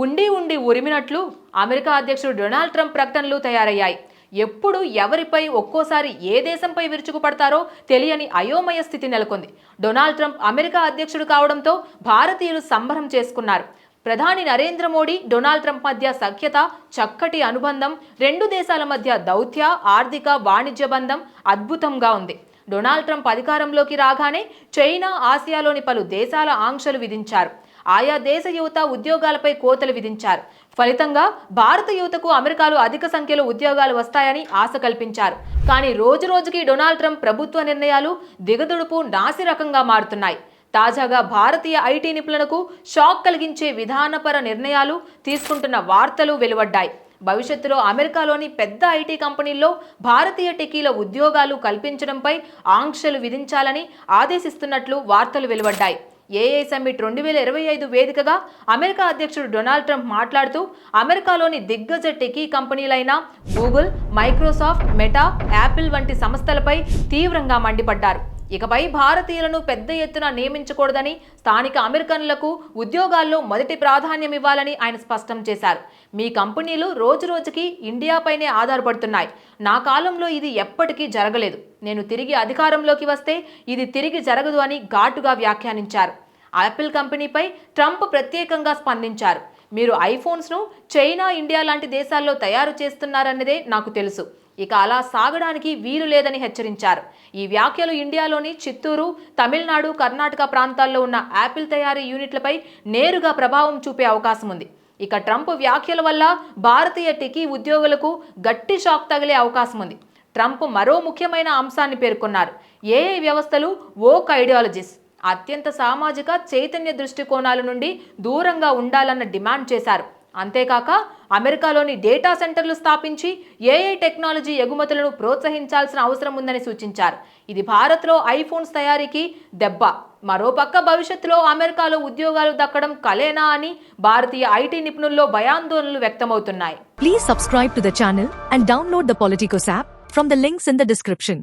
ఉండి ఉండి ఉరిమినట్లు అమెరికా అధ్యక్షుడు డొనాల్డ్ ట్రంప్ ప్రకటనలు తయారయ్యాయి. ఎప్పుడు ఎవరిపై ఒక్కోసారి ఏ దేశంపై విరుచుకుపడతారో తెలియని అయోమయ స్థితి నెలకొంది. డొనాల్డ్ ట్రంప్ అమెరికా అధ్యక్షుడు కావడంతో భారతీయులు సంబరం చేసుకున్నారు. ప్రధాని నరేంద్ర మోడీ, డొనాల్డ్ ట్రంప్ మధ్య సఖ్యత, చక్కటి అనుబంధం, రెండు దేశాల మధ్య దౌత్య, ఆర్థిక, వాణిజ్య బంధం అద్భుతంగా ఉంది. డొనాల్డ్ ట్రంప్ అధికారంలోకి రాగానే చైనా, ఆసియాలోని పలు దేశాల ఆంక్షలు విధించారు. ఆయా దేశ యువత ఉద్యోగాలపై కోతలు విధించారు. ఫలితంగా భారత యువతకు అమెరికాలో అధిక సంఖ్యలో ఉద్యోగాలు వస్తాయని ఆశ కల్పించారు. కానీ రోజు రోజుకి డొనాల్డ్ ట్రంప్ ప్రభుత్వ నిర్ణయాలు దిగదుడుపు నాసిరకంగా మారుతున్నాయి. తాజాగా భారతీయ ఐటీ నిపుణులకు షాక్ కలిగించే విధానపర నిర్ణయాలు తీసుకుంటున్న వార్తలు వెలువడ్డాయి. భవిష్యత్తులో అమెరికాలోని పెద్ద ఐటీ కంపెనీల్లో భారతీయ టెకీల ఉద్యోగాలు కల్పించడంపై ఆంక్షలు విధించాలని ఆదేశిస్తున్నట్లు వార్తలు వెలువడ్డాయి. ఏఐ సమ్మిట్ 2025 వేదికగా అమెరికా అధ్యక్షుడు డొనాల్డ్ ట్రంప్ మాట్లాడుతూ అమెరికాలోని దిగ్గజ టెకీ కంపెనీలైన గూగుల్, మైక్రోసాఫ్ట్, మెటా, యాపిల్ వంటి సంస్థలపై తీవ్రంగా మండిపడ్డారు. ఇకపై భారతీయులను పెద్ద ఎత్తున నియమించకూడదని, స్థానిక అమెరికన్లకు ఉద్యోగాల్లో మొదటి ప్రాధాన్యం ఇవ్వాలని ఆయన స్పష్టం చేశారు. మీ కంపెనీలు రోజురోజుకి ఇండియాపైనే ఆధారపడుతున్నాయి. నా కాలంలో ఇది ఎప్పటికీ జరగలేదు. నేను తిరిగి అధికారంలోకి వస్తే ఇది తిరిగి జరగదు అని ఘాటుగా వ్యాఖ్యానించారు. యాపిల్ కంపెనీపై ట్రంప్ ప్రత్యేకంగా స్పందించారు. మీరు ఐఫోన్స్ను చైనా, ఇండియా లాంటి దేశాల్లో తయారు చేస్తున్నారన్నదే నాకు తెలుసు. ఇక అలా సాగడానికి వీలు లేదని హెచ్చరించారు. ఈ వ్యాఖ్యలు ఇండియాలోని చిత్తూరు, తమిళనాడు, కర్ణాటక ప్రాంతాల్లో ఉన్న యాపిల్ తయారీ యూనిట్లపై నేరుగా ప్రభావం చూపే అవకాశం ఉంది. ఇక ట్రంప్ వ్యాఖ్యల వల్ల భారతీయ టెకీ ఉద్యోగులకు గట్టి షాక్ తగిలే అవకాశం ఉంది. ట్రంప్ మరో ముఖ్యమైన అంశాన్ని పేర్కొన్నారు. ఏఐ వ్యవస్థలు వోక్ ఐడియాలజీస్, అత్యంత సామాజిక చైతన్య దృష్టికోణాల నుండి దూరంగా ఉండాలన్న డిమాండ్ చేశారు. అంతేకాక అమెరికాలోని డేటా సెంటర్లు స్థాపించి ఏఐ టెక్నాలజీ ఎగుమతులను ప్రోత్సహించాల్సిన అవసరం ఉందని సూచించారు. ఇది భారత్లో ఐఫోన్స్ తయారీకి దెబ్బ. మరోపక్క భవిష్యత్తులో అమెరికాలో ఉద్యోగాలు దక్కడం కలేనా అని భారతీయ ఐటీ నిపుణుల్లో భయాందోళనలు వ్యక్తమవుతున్నాయి. Please subscribe to the channel and download the Politicos app from the links in the description.